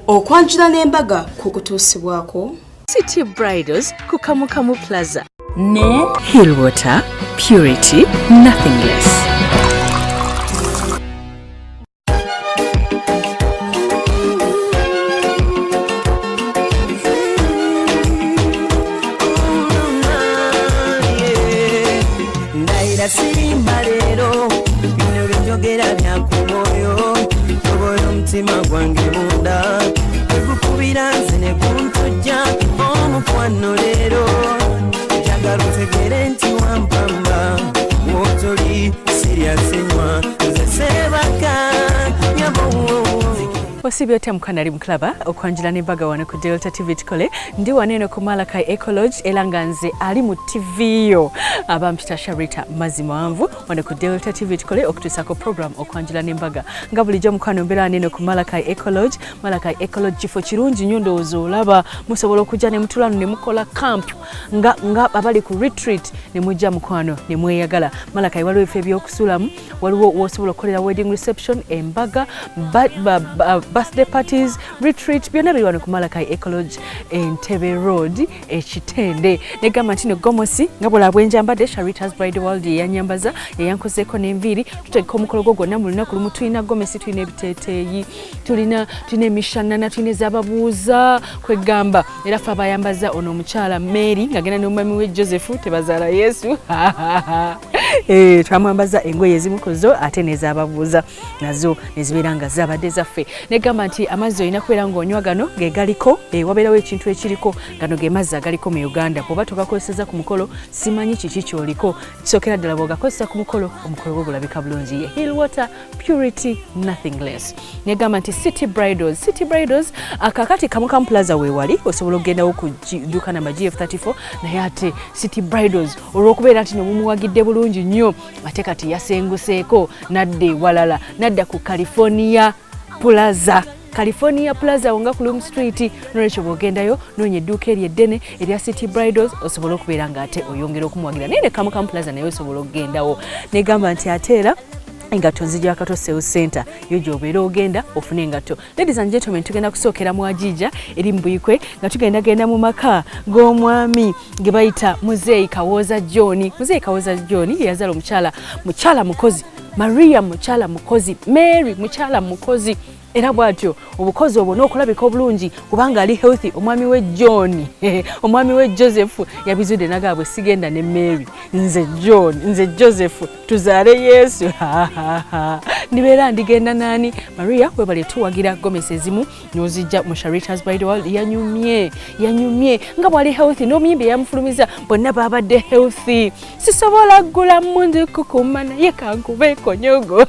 okwanjula n'embaga kukutuusibwako City Bridals ku Kamukamu Plaza ne Hillwater Purity Nothing Less. Sirimba lero bino byogera byakumoyo oboyo mtima gwange munda ekukubira nze ne kuntujja omukwano lero njagala otegere nti wampamba wotoli siryasenywa nze sebaka nyabo Wasibyo Mkanari Mklaba okwanjula n'embaga wano ku Delta TV Tukole ndi waneno ku Malakai Eco Lodge elanga nze ali mu TV yo abampita Sharita Mazimanvu wano ku Delta TV Tukole okutusako program okwanjula n'embaga nga bulijjo mukwano mbera neno ku Malakai Eco Lodge. Malakai Eco Lodge kifo kirungi nnyo ndowooza olaba musobola okujja ne mutulano ne mukola camp nga abali ku retreat ne mujja mukwano ne mweyagala. Malakai waliwo ebifo ebyokusulamu, waliwo wosobola okukolera wedding reception, embaga, birthday parties, retreat, byonna biri wano ku Malakai Eco Lodge Entebbe Road Ekitende. Negamba nti no Gomosi nga bw'ola bwenjambadde Sharita's Bride World yanyambaza yayankozeeko n'enviiri tutegeka omukolo gwo gwonna mu lunaku lumu. Tulina gomesi, tulina ebiteeteeyi, tulina emishanana, tulina ez'ababuuza kwegamba era fe abayambaza ono omukyala Mary ng'agenda n'omwami we Joseph tebazaala Yesu twamwambaza engoye ezimukozo ate n'ez'ababuuza nazo nezibeera nga zabadde zaffe. Negamba nti amazzi olina kubeera ng'onywa gano gegaliko wabeerawo ekintu ekiriko gano ge mazzi agaliko mu Uganda. Bw'oba togakozeseza ku mukolo simanyi kiki kyoliko, kisookera ddala bw'ogakozesa ku mukolo omukolo gwo gulabika bulungi. Ye Hillwater Purity Nothing Less. Negamba nti City Bridals akakati Kamukamu Plaza weewali osobola okgendawo ku dduuka namba GF34 naye ate City Bridals olw'okubeera nti nomumuwagidde bulungi nnyo ate kati yasenguseeko nadda ewalala, nadda ku California Plaza wonga ku Loom Street. Nolwekyo bw'ogendayo noonya edduuka eryo eddene erya City Bridals osobola okubeera ng'ate oyongera okumuwagira. Naye ne Kamukamu Plaza naye osobola okugendawo. Negamba nti ate era engatto nzija Kato Sales Center yo gy'obeera ogenda ofune engatto. Ladies and gentlemen, tugenda kusookera mu Ajija eri mu Buyikwe nga tugenda mu maka g'omwami ge bayita Muzeeyi Kawooza John. Muzeeyi Kawooza John yazaala mukyala mukozi, Maria mukyala mukozi, Mary mukyala mukozi. Era bwatyo obukozi obwo n'okulabika obulungi kubanga ali healthy. Omwami we John omwami we Joseph yabizudde nagabwe sigenda ne Mary, nze John, nze Joseph tuzaale Yesu nibeera ndigenda nani Maria webale tuwagira gomesi ezimu n'ozijja mu Sharita's Bride World. Yanyumye nga bwali healthy n'omuyimbi yamufulumiza bonna babadde healthy. Sisobola ggula mundu kukuma naye kankubeeko nyogo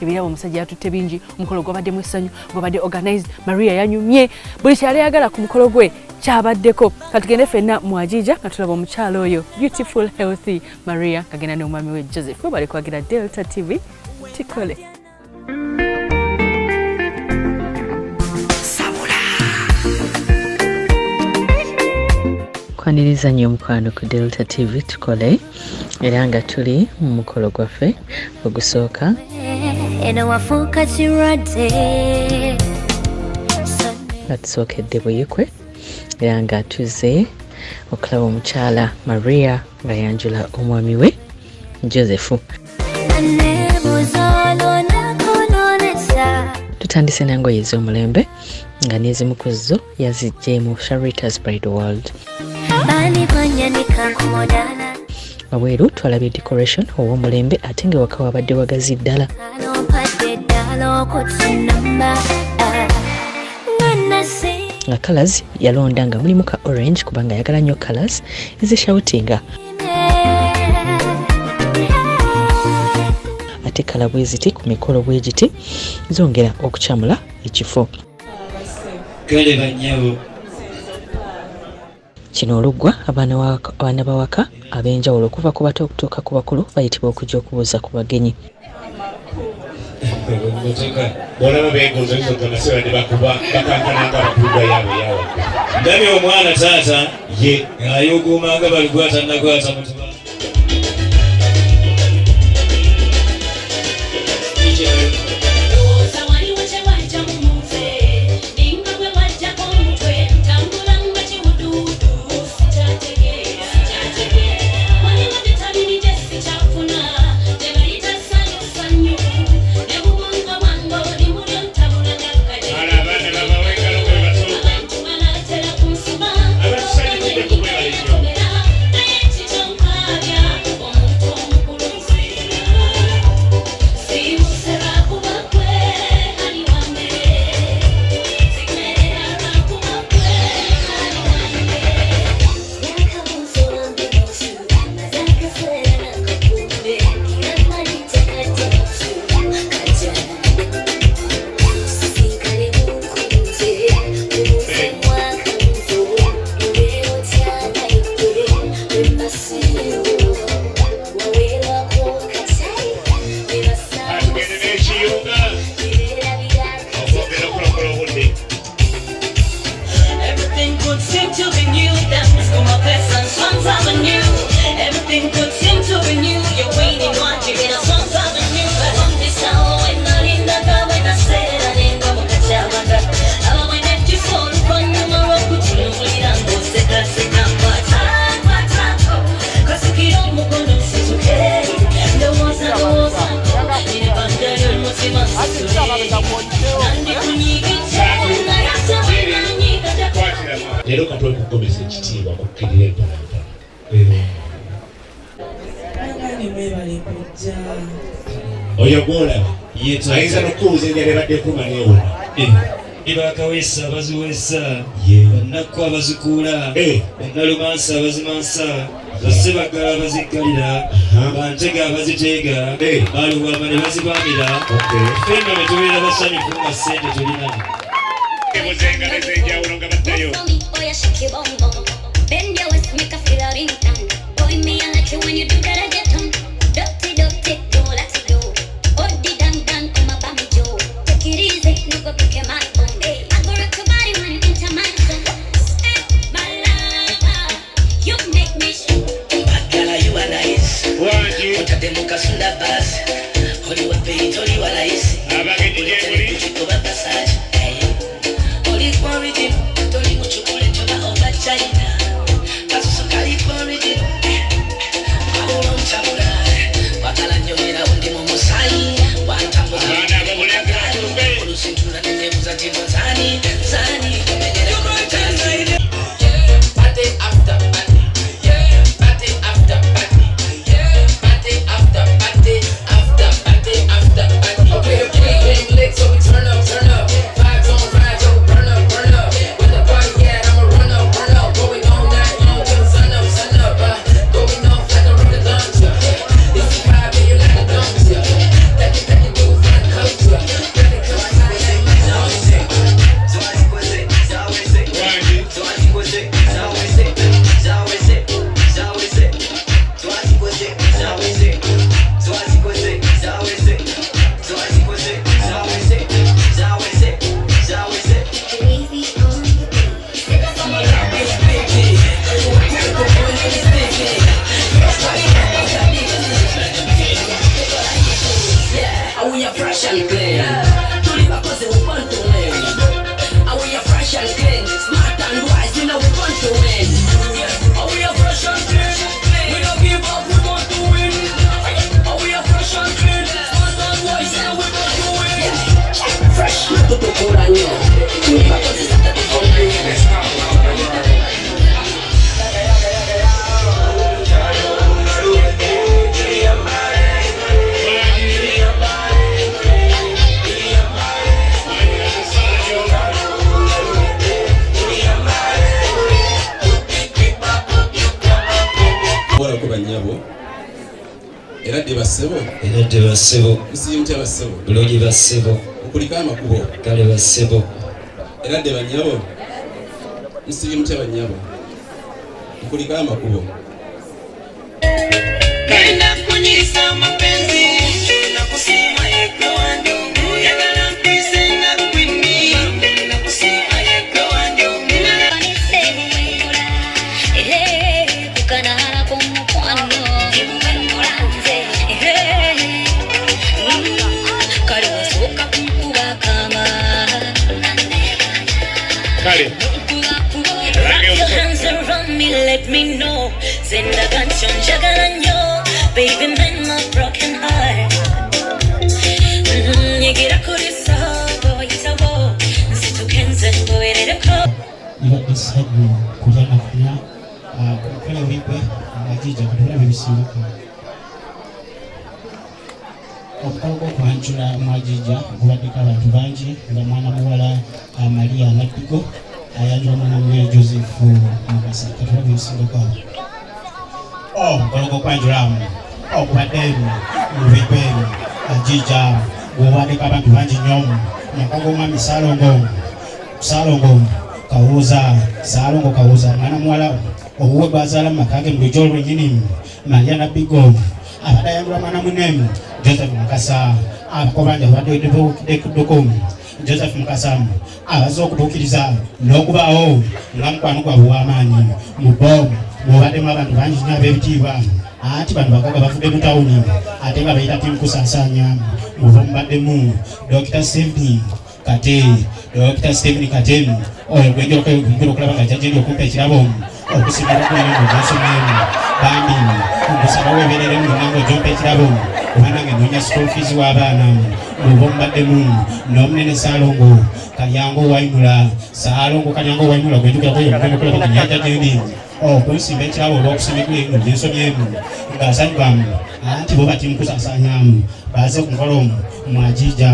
ebirabo omusajja yatutte bingi. Omukolo gwabadde mu essanyu, gwabadde organized. Maria yanyumye buli kyali ayagala ku mukolo gwe kyabaddeko. Katugende ffenna mu Ajija nga tulaba omukyalo oyo beautiful healthy Maria kagenda n'omwami we Joseph. Bali kwagira Delta TV Tukole. Kwaniriza nnyo omukwano ku Delta TV Tukole era nga tuli mu mukolo gwaffe ogusooka wafuuka kirwadde nga tusookedde Buyikwe era nga tuze okulaba omukyala Maria nga yanjula omwami we Joseph. Tutandise n'engoye ez'omulembe nga n'ezimu ku zo yazijje mu Sharita's Bride World. Wabweru twalabye decoration ow'omulembe ate nga waka wabadde wagazi ddala. Nga colors yalonda nga mulimu ka orange kubanga yagala nnyo colors ezishawutinga. Ate kala bweziti ku mikolo bwegiti zongera okukyamula ekifo. Kino oluggwa abaana bawaka ab'enjawulo okuva ku bato okutuuka ku bakulu bayitibwa okujja okubuuza ku bagenyi. Ndabye omwana taata ye ayogomanga baligwata nagwata mutuba. Nothing could seem to renew. You're waiting, watching in a song coming new. But on this hour, when I in the car, when I said I didn't go to Chavanga. I went at you for the fun, you know, I put you in and go sit down, sit down. But cause you keep on moving, it's okay. The ones that go on, in the band, you're not in my situation. And if you get down, I have to win, I need to. Lero katwe kukomesa ekitiibwa mukkirire ebbanga. Oyo gwolaba ayinza n'okubuuza engeri ebadde ekuma neewona. Ibakawesa abaziwesa, bannakku abazikuula, bannalumansa abazimansa, bassebagala abaziggalira, bantega abaziteega, baluwama ne bazibamira. Ffenna ne tubeera basanyufu nga ssente tulina. Ebuzengaleza enjawulo nga baddayo. Bend your waist, make a feel a ring down. Boy, me, I like it when you do that, I get on. Dirty, dirty, go, let's go. Oh, the dang, dang, come up, I'm Joe. Take it easy, no go pick your man on. Hey, I go rock your body when you enter my zone. My lover, you make me shoot. Bakala, you are nice. Ota de muka sunda bas. Holi wa pay, holi wa nice. Abageti jebuli. Chiko ba passage. Holi kwa origin, holi muchukule chola over China. Eradde bassebo. Musiimutya bassebo. Bulungi bassebo. Okuliko amakubo. Kale bassebo. Eradde bannyabo. Musiimutya bannyabo. Okuliko amakubo. Kenda kunyisa mapenzi na kusima yeko wandu yagala mpise na kwini na kusima yeko wandu kukana kumukwano let me know. Send a canción, jagalanyo, baby, mend my broken heart. Yegira kurisa, boy, sabo, situ kenze, boy, redeko. Ibadde saddu kulya nafuna, kukola wibwe, agijja kutula bibisimbuka. Okukolako okwanjula mwagijja kubaddeko abantu bangi nga mwana muwala Maria Nadigo ayanjula mwana muwala Joseph Mugasa katula bibisimbuka. Okukolako okwanjula okubadde mubigwe agijja kubaddeko abantu bangi nnyo makago mwami Salongo Kawuza Salongo Kawuza mwana muwala obuwe bwazaala mu maka ge mu lujja olwennyini Maria Nadigo abadde ayanjula mwana munne Joseph Mukasa abakobanja badde kudokomu Joseph Mukasa abaza okutuukiriza n'okubaawo nga mukwano gwabwe w'amaanyi mu bbomu bw'obaddemu abantu bangi nnyo ab'ebitiibwa ati bano bagaga bafudde mu tawuni ate nga bayita timu kusasanya muva mubaddemu Dr. Stephen Kate oyo gwenjira okulaba nga jjajja okumpa ekirabo okusimira kuleero gyensomyemu bambi nkusaba weebereremu nonanga ojompa ekirabo kubanga ng'enoonya school fees w'abaana muva mubaddemu n'omunene Saalongo Kalyango Waimula gwenjukirako oyo mugenda okulaba nga nyanja gyendi okunsimba ekirabo olw'okusimika eno gyensomyemu ng'asanyukamu anti bo bati mukusasanyamu baze ku mukolo mwajija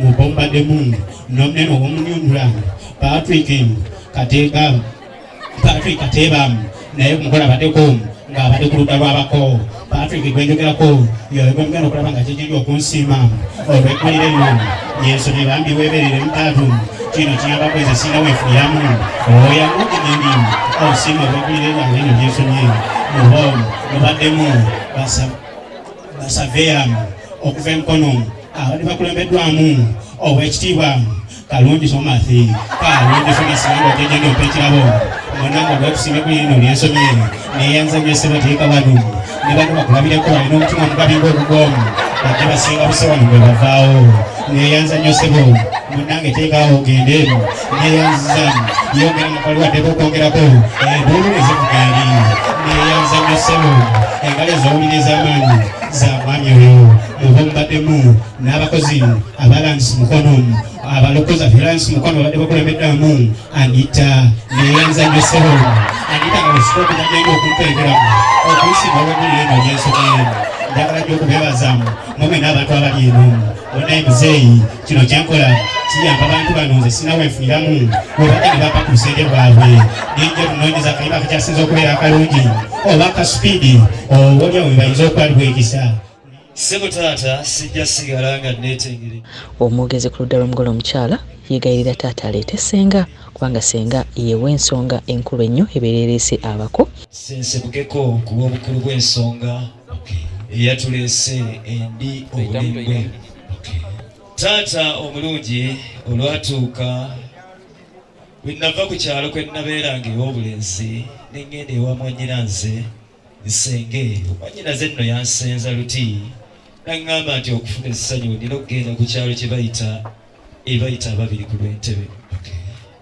muva mubaddemu n'omunene ow'omunyundula Patrick Kateeba naye kumukola abaddeko ng'abadde ku ludda lw'abako Patrick gwenjogerako yoyo gwemugenda okulaba nga kyekiri okunsiima olw'eggulire lyo yensomye bambi weeberere mutaatu kino kiyambako nze sina weefuliramu oyamugegendi osiima olw'eggulire lyange eno gyensomye mubo mubaddemu basaveya okuva emikono abadde bakulembeddwamu ow'ekitiibwa Kalungi Somathi Somasinga otegenda ompa ekirabo mwananga olw'okusimba eggulire lino lyensomye neyanzanyo Ssebateeka wano ne bano bakulabireko balina omutima omugabi ng'obugomu bajja basinga buse wano bwe bavaawo neyanzanyo Ssebo munange teekaawo ogende eno neyanziza yongera mukaliwaddeko okwongerako buululeze kugendi neyanzanyo Ssebo engalo ez'owulire ez'amaanyi za mwami oyo muva mubaddemu n'abakozi abalangisi mukono abalokoza Feransi mukono badde bakulembeddamu Anita neyanzanyo Ssebo Anita nga wesikoku najjenga okumpeekeramu okusiba olw'eggulire eno gyensomyemu njagala gy'okubeebazamu mwemwe n'abantu abali eno onaye muzeeyi kino kyenkola kiyamba abantu bano nze sina weefuniramu webajja ne bapa ku busenge bwabwe ninja tunoonyeza kaliba akakyasinza okubeera akalungi oba akasupiidi olwolyawo we bayinza okwalibwa ekisa Ssebo taata sijja sigala nga neetengere. Omwogezi ku ludda lw'omugole omukyala yeegayirira taata aleete ssenga kubanga ssenga yeewa ensonga enkulu ennyo ebeereese abako. Sensebukeko ku lw'obukulu bw'ensonga eyatuleese endi obulimbwe. Taata omulungi olwatuuka bwe nava ku kyalo kwe nabeeranga ew'obulenzi ne ŋŋenda ewa mwannyinanze nsenge mwannyinaze nno yansenza luti n'aŋŋamba nti okufuna essanyu nina okugenda ku kyalo kye bayita ababiri ku lw'entebe.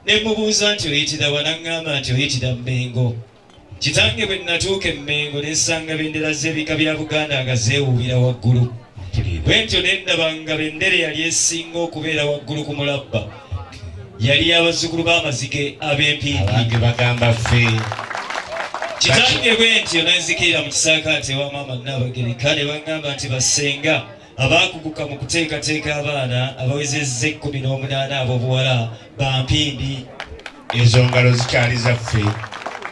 Ne mubuuza nti oyitira wa? N'aŋŋamba nti oyitira Mmengo. Kitange bwe natuuka e Mmengo ne nsanga bendera z'ebika bya Buganda nga zeewuubira waggulu. Bwe ntyo ne ndaba nga bendera yali esinga okubeera waggulu ku mulabba yali abazzukulu b'amazike ab'empimpi bagamba ffe. Kitange bwe ntyo nenzikirira mu kisaakaate wa maama Nnaabagereka ne baŋŋamba nti bassenga abaakuguka mu kuteekateeka abaana abawezezza 18 ab'obuwala bampindi. Ezo ngalo zikyali zaffe.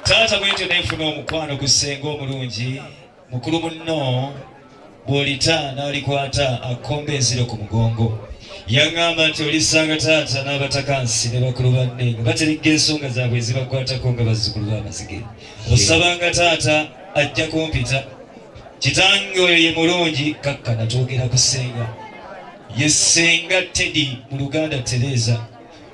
Taata bwe ntyo nenfuna omukwano ku ssenga omulungi mukulu munno bw'olita n'alikwata akomba enziro ku mugongo. Yaŋŋamba nti olisanga taata n'abatakansi ne bakulu banne nga baterigga ensonga zaabwe ezibakwatako nga bazzukulu b'amazige. Osabanga taata ajja kumpita. Kitange oyo ye mulungi kakkana twogera ku ssenga. Ye ssenga Teddy mu Luganda Tereza.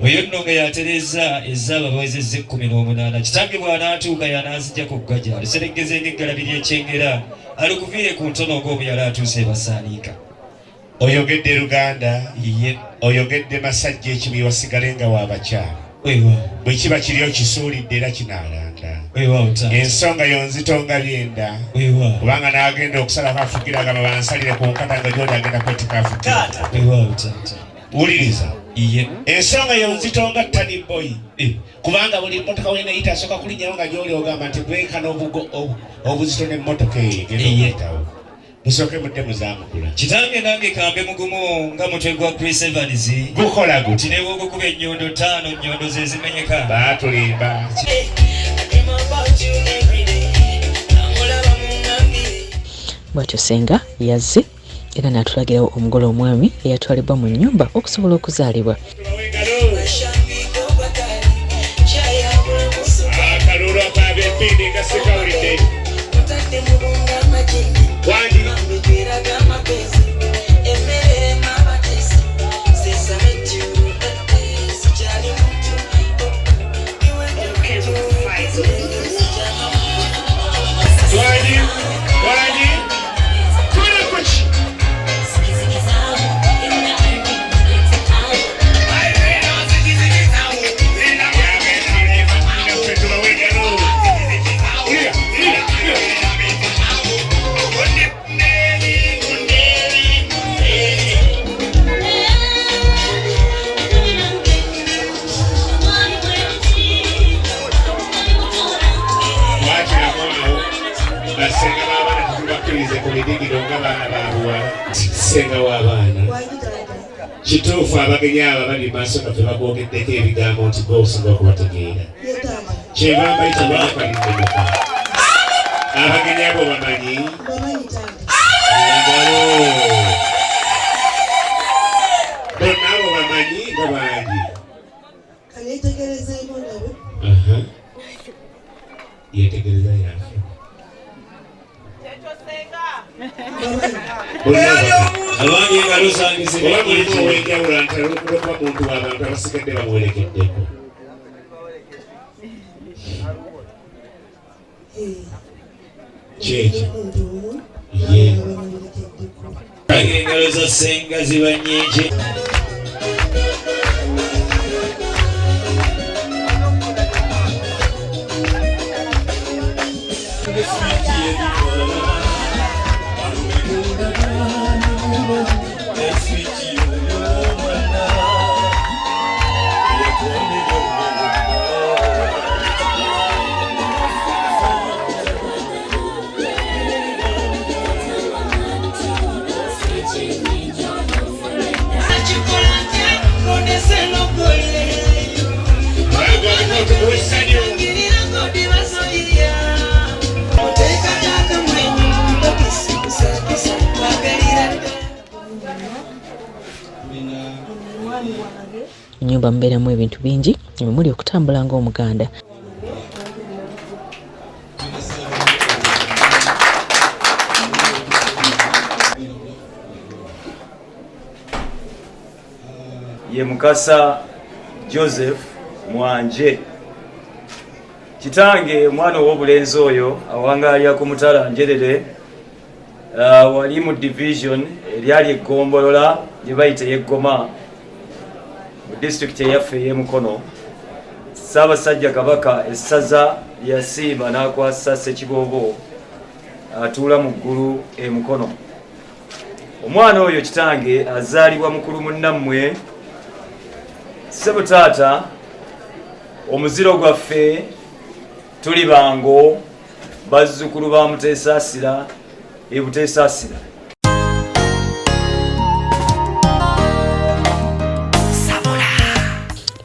Oyo nno nga yatereza ezaaba bawezezza 18. Kitange bw'anaatuuka y'anaazijjako ggwaja alusereggeze ng'eggalabi ly'ekyengera alukuviire ku ntono ng'obuyala atuuse basaaniika. Oyogedde Luganda, oyogedde Masajja ekibuye wasigale nga w'abakyala. Bwe kiba kiri okisuulidde era kinaalanda. Ensonga yonzito nga byenda kubanga n'agenda okusalako afukiraga babansalire ku nkata nga gy'oli agenda kwetika afukira. Wuliriza. Ensonga yonzito nga Tani Boy kubanga buli mmotoka wena yita asooka kulinnyawo nga gy'oli ogamba nti bwenkana obuzito n'emmotoka eyo. Musooke mudde muzaamukula. Kitange nange kambe mugumu nga mutwe gwa Chris Evans. Gukola guti. Ne bw'okukuba ennyondo 5 nnyondo ze zimenyeka. Baatulimba. Bw'atyo ssenga yazze era n'atulagirawo omugole omwami eyatwalibwa mu nnyumba okusobola okuzaalibwa. Akalulu akab'empindi nga sikawulidde. Wandi. Wandi. kisenga w'abaana kituufu abagenyi abo bali maaso gaffe bagwogeddeko ebigambo nti gwosinga okubategeera kyenva mbayita mbakaliddemuka abagenyi abo bamanyi engalo bonna abo bamanyi nga bangi yetegereza yafe abangi engalo zange zibawenjawula ntalookuloka muntu w'abantu abasigadde bamuwerekeddeko kyekyo ye engalo za senga ziba nnyingi Nyumba mbeeramu ebintu bingi muli okutambula ng'Omuganda. Ye Mukasa Joseph Mwanje. Kitange mwana ow'obulenzi oyo awangaalira ku Mutala Njerere wali mu division eryali eggombolola gye bayita y'Eggoma mu district eyaffe ey'Emukono. Ssaabasajja Kabaka essaza lyasiima n'akwasa Ssekiboobo atuula mu ggulu Emukono. Omwana oyo kitange azaalibwa mukulu munnammwe Ssebutaata omuziro gwaffe tuli bango bazzukulu ba Muteesaasira e Buteesaasira.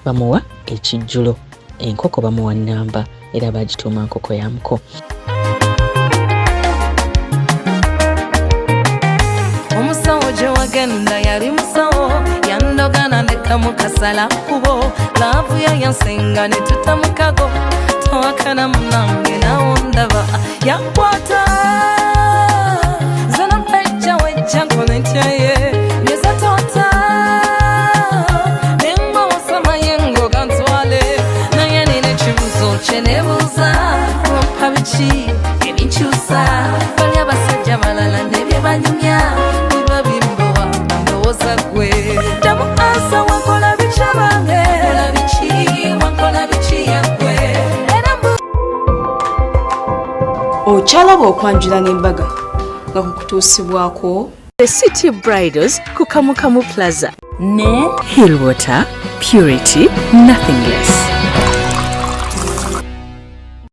Bamuwa ekijjulo, enkoko bamuwa nnamba era bagituuma nkoko ya muko. Omusawo gye wagenda yali musawo yandogana ndeka mukasala kubo laavu yayansenga ne tutamukago towakana munange nawo ndaba yakwata zana pejja wejja nkonetyaye nezatota nengwawosama yengo gantwale naye nina ekibuzo kye nebuuza wampa biki ebinkyusa bali abasajja balala nebye banyumya biba bimbowa ndowooza gwe damu asa wakola biki abange kola biki wakola biki yagwe okyalaba okwanjula n'embaga nga kukutuusibwako The City Bridals ku Kamukamu Plaza ne Hillwater Purity Nothing Less.